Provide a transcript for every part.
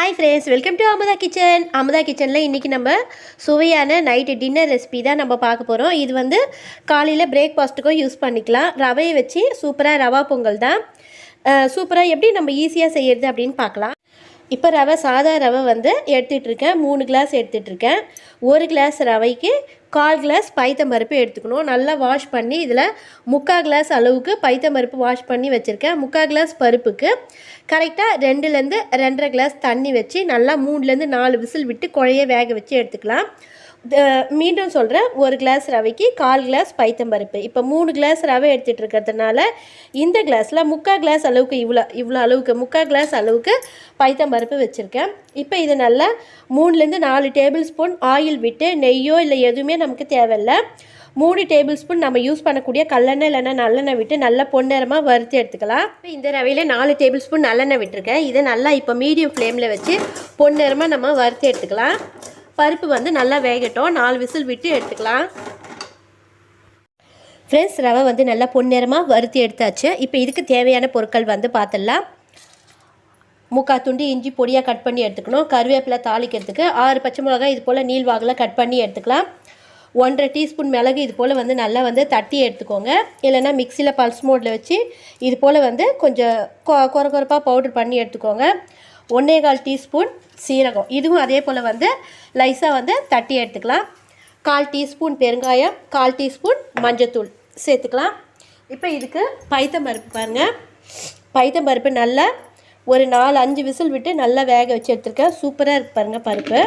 Hi friends, welcome to Amudha kitchen. Amudha கிச்சனில் இன்றைக்கி நம்ம சுவையான நைட்டு டின்னர் ரெசிபி தான் நம்ம பார்க்க போகிறோம். இது வந்து காலையில் பிரேக்ஃபாஸ்ட்டுக்கும் யூஸ் பண்ணிக்கலாம். ரவையை வச்சு சூப்பராக ரவா பொங்கல் தான். சூப்பராக எப்படி நம்ம ஈஸியாக செய்கிறது அப்படின்னு பார்க்கலாம். இப்போ சாதா ரவை வந்து எடுத்துகிட்ருக்கேன். 3 கிளாஸ் எடுத்துகிட்ருக்கேன். 1 கிளாஸ் ரவைக்கு 1/4 கிளாஸ் பைத்தம்பருப்பு எடுத்துக்கணும். நல்லா வாஷ் பண்ணி இதில் 3/4 கிளாஸ் அளவுக்கு பைத்தம்பருப்பு வாஷ் பண்ணி வச்சுருக்கேன். 3/4 கிளாஸ் பருப்புக்கு கரெக்டாக 2லேருந்து 2.5 கிளாஸ் தண்ணி வச்சு நல்லா 3லேருந்து 4 விசில் விட்டு குழைய வேக வச்சு எடுத்துக்கலாம். மீண்டும் சொல்கிறேன், 1 கிளாஸ் ரவைக்கு 1/4 கிளாஸ் பைத்தம்பருப்பு. இப்போ 3 கிளாஸ் ரவை எடுத்துகிட்டு இருக்கிறதுனால இந்த கிளாஸில் 3/4 கிளாஸ் அளவுக்கு இவ்வளோ அளவுக்கு 3/4 கிளாஸ் அளவுக்கு பைத்தம்பருப்பு வச்சுருக்கேன். இப்போ இது நல்லா 3லேருந்து 4 டேபிள் ஸ்பூன் ஆயில் விட்டு, நெய்யோ இல்லை எதுவுமே நமக்கு தேவையில்லை, 3 டேபிள் ஸ்பூன் நம்ம யூஸ் பண்ணக்கூடிய கல்லெண்ணெய் இல்லைன்னா நல்லெண்ணெய் விட்டு நல்லா பொன்னிறமாக வறுத்து எடுத்துக்கலாம். இப்போ இந்த ரவையில் 4 டேபிள் ஸ்பூன் நல்லெண்ணெய் விட்டுருக்கேன். இதை நல்லா இப்போ மீடியம் ஃப்ளேமில் வச்சு பொன்னிறமாக நம்ம வறுத்து எடுத்துக்கலாம். பருப்பு வந்து நல்லா வேகட்டும். 4 விசில் விட்டு எடுத்துக்கலாம். ஃப்ரெண்ட்ஸ், ரவை வந்து நல்லா பொன்னிறமாக வறுத்து எடுத்தாச்சு. இப்போ இதுக்கு தேவையான பொருட்கள் வந்து பார்த்துடலாம். 3/4 துண்டு இஞ்சி பொடியாக கட் பண்ணி எடுத்துக்கணும். கருவேப்பிலை தாளிக்கிறதுக்கு 6 பச்சை மிளகாய் இது போல் நீள்வாகில் கட் பண்ணி எடுத்துக்கலாம். 1/2 டீஸ்பூன் மிளகு இது போல் வந்து நல்லா வந்து தட்டி எடுத்துக்கோங்க. இல்லைனா மிக்சியில் பல்ஸ் மோடில் வச்சு இது போல் வந்து கொஞ்சம் கொரப்பாக பவுடர் பண்ணி எடுத்துக்கோங்க. 1/4 டீஸ்பூன் சீரகம், இதுவும் அதே போல் வந்து லைஸாக வந்து தட்டி எடுத்துக்கலாம். 1/4 டீஸ்பூன் பெருங்காயம், 1/4 டீஸ்பூன் மஞ்சத்தூள் சேர்த்துக்கலாம். இப்போ இதுக்கு பைத்தம்பருப்பு பாருங்கள். பைத்தம்பருப்பு நல்லா ஒரு 4-5 விசில் விட்டு நல்லா வேக வச்சு எடுத்துருக்கேன். சூப்பராக இருக்கு பாருங்கள் பருப்பு.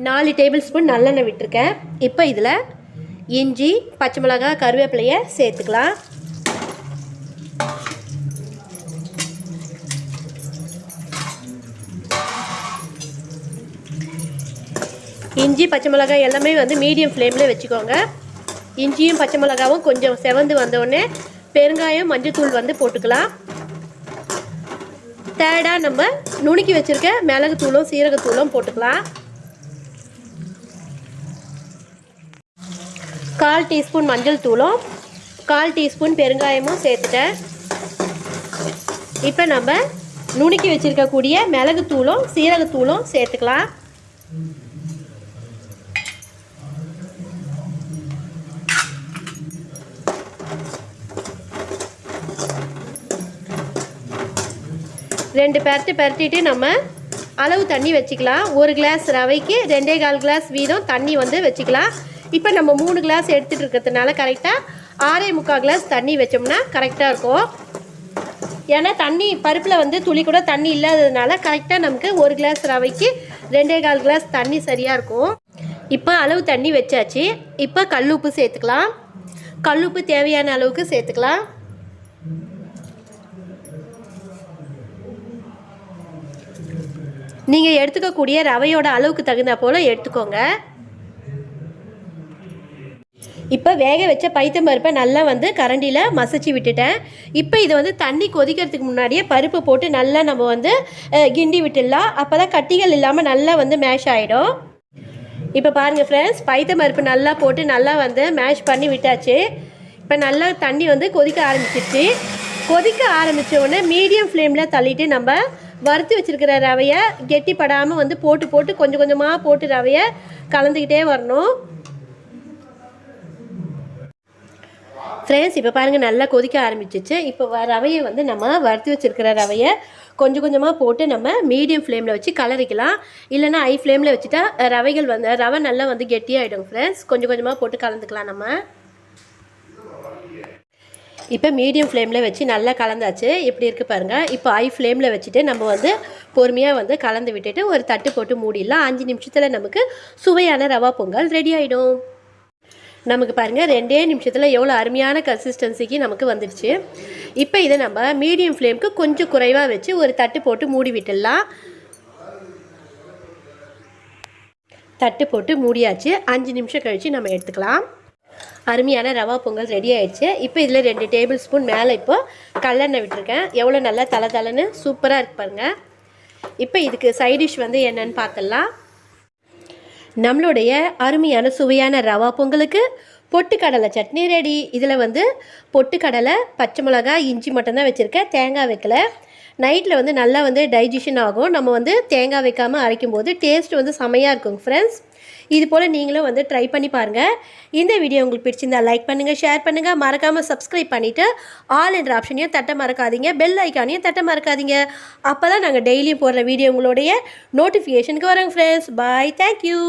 4 டேபிள் ஸ்பூன் நல்லெண்ணெய் விட்டுருக்கேன். இப்போ இதில் இஞ்சி, பச்சை மிளகாய், கருவேப்பிலையை சேர்த்துக்கலாம். இஞ்சி பச்சை மிளகாய் எல்லாமே வந்து மீடியம் ஃப்ளேமில் வச்சுக்கோங்க. இஞ்சியும் பச்சை மிளகாவும் கொஞ்சம் செவந்து வந்தோடனே பெருங்காயம், மஞ்சத்தூள் வந்து போட்டுக்கலாம். தேர்டாக நம்ம நுணுக்கி வச்சுருக்க மிளகுத்தூளும் சீரகத்தூளும் போட்டுக்கலாம். 1/4 டீஸ்பூன் மஞ்சள் தூளும் 1/4 டீஸ்பூன் பெருங்காயமும் சேர்த்துட்டேன். இப்போ நம்ம நுணுக்கி வச்சுருக்கக்கூடிய மிளகுத்தூளும் சீரகத்தூளும் சேர்த்துக்கலாம். ரெண்டு பரட்டிட்டு நம்ம அளவு தண்ணி வச்சுக்கலாம். 1 கிளாஸ் ரவைக்கு 2.25 கிளாஸ் வீதம் தண்ணி வந்து வச்சுக்கலாம். இப்போ நம்ம 3 கிளாஸ் எடுத்துகிட்டு இருக்கிறதுனால கரெக்டாக 6.25 கிளாஸ் தண்ணி வச்சோம்னா கரெக்டாக இருக்கும். ஏன்னா தண்ணி பருப்பில் வந்து துளி கூட தண்ணி இல்லாததுனால கரெக்டாக நமக்கு 1 கிளாஸ் ரவைக்கு 2.25 கிளாஸ் தண்ணி சரியாக இருக்கும். இப்போ அளவு தண்ணி வச்சாச்சு. இப்போ கல்லுப்பு சேர்த்துக்கலாம். கல்லுப்பு தேவையான அளவுக்கு சேர்த்துக்கலாம். நீங்கள் எடுத்துக்கக்கூடிய ரவையோட அளவுக்கு தகுந்த போல் எடுத்துக்கோங்க. இப்போ வேக வச்ச பைத்தம்பருப்பை நல்லா வந்து கரண்டியில் மசிச்சு விட்டுட்டேன். இப்போ இதை வந்து தண்ணி கொதிக்கிறதுக்கு முன்னாடியே பருப்பு போட்டு நல்லா நம்ம வந்து கிண்டி விட்டுடலாம். அப்போ தான் கட்டிகள் இல்லாமல் நல்லா வந்து மேஷ் ஆகிடும். இப்போ பாருங்கள் ஃப்ரெண்ட்ஸ், பைத்தம்பருப்பு நல்லா போட்டு நல்லா வந்து மேஷ் பண்ணி விட்டாச்சு. இப்போ நல்லா தண்ணி வந்து கொதிக்க ஆரம்பிச்சிருச்சு. கொதிக்க ஆரம்பித்த உடனே மீடியம் ஃப்ளேமில் தள்ளிட்டு நம்ம வறுத்து வச்சுருக்கிற ரவையை கெட்டிப்படாமல் வந்து போட்டு கொஞ்சம் கொஞ்சமாக போட்டு ரவையை கலந்துக்கிட்டே வரணும். ஃப்ரெண்ட்ஸ், இப்போ பாருங்கள் நல்லா கொதிக்க ஆரம்பிச்சிச்சு. இப்போ ரவையை வந்து நம்ம வறுத்து வச்சுருக்கிற ரவையை கொஞ்சம் கொஞ்சமாக போட்டு நம்ம மீடியம் ஃப்ளேமில் வச்சு கலரிக்கலாம். இல்லைனா ஹை ஃப்ளேமில் வச்சுட்டா ரவை நல்லா வந்து கெட்டியாகிடும். ஃப்ரெண்ட்ஸ், கொஞ்சம் கொஞ்சமாக போட்டு கலந்துக்கலாம் நம்ம. இப்போ மீடியம் ஃப்ளேமில் வச்சு நல்லா கலந்தாச்சு. எப்படி இருக்குது பாருங்கள். இப்போ ஹை ஃப்ளேமில் வச்சுட்டு நம்ம வந்து பொறுமையாக வந்து கலந்து விட்டுட்டு ஒரு தட்டு போட்டு மூடிடலாம். 5 நிமிஷத்தில் நமக்கு சுவையான ரவா பொங்கல் ரெடி ஆகிடும். நமக்கு பாருங்கள் 2 நிமிஷத்தில் எவ்வளோ அருமையான கன்சிஸ்டன்சிக்கு நமக்கு வந்துடுச்சு. இப்போ இதை நம்ம மீடியம் ஃப்ளேமுக்கு கொஞ்சம் குறைவாக வச்சு ஒரு தட்டு போட்டு மூடி விட்டுடலாம். தட்டு போட்டு மூடியாச்சு. 5 நிமிஷம் கழித்து நம்ம எடுத்துக்கலாம். அருமையான ரவா பொங்கல் ரெடி ஆகிடுச்சு. இப்போ இதில் 2 டேபிள் ஸ்பூன் மேலே இப்போ கல்லெண்ணெய் விட்டுருக்கேன். எவ்வளோ நல்லா தலை சூப்பராக இருக்கு பாருங்கள். இப்போ இதுக்கு சைட் டிஷ் வந்து என்னென்னு பார்த்துடலாம். நம்மளுடைய அருமையான சுவையான ரவா பொங்கலுக்கு பொட்டுக்கடலை சட்னி ரெடி. இதில் வந்து பொட்டுக்கடலை, பச்சை மிளகாய், இஞ்சி மட்டும்தான் வச்சுருக்கேன். தேங்காய் வைக்கல. நைட்டில் வந்து நல்லா வந்து டைஜஷன் ஆகும். நம்ம வந்து தேங்காய் வைக்காமல் அரைக்கும் போது டேஸ்ட் வந்து செமையாக இருக்குங்க ஃப்ரெண்ட்ஸ். இது போல் நீங்களும் வந்து ட்ரை பண்ணி பாருங்கள். இந்த வீடியோ உங்களுக்கு பிடிச்சிருந்தா லைக் பண்ணுங்கள், ஷேர் பண்ணுங்கள், மறக்காமல் சப்ஸ்கிரைப் பண்ணிவிட்டு ஆல் என்ற ஆப்ஷனையும் தட்ட மறக்காதீங்க, பெல் ஐக்கானையும் தட்ட மறக்காதீங்க. அப்போ தான் நாங்கள் டெய்லியும் போடுற வீடியோ உங்களுடைய நோட்டிஃபிகேஷனுக்கு வரோங்க ஃப்ரெண்ட்ஸ். பாய், தேங்க்யூ.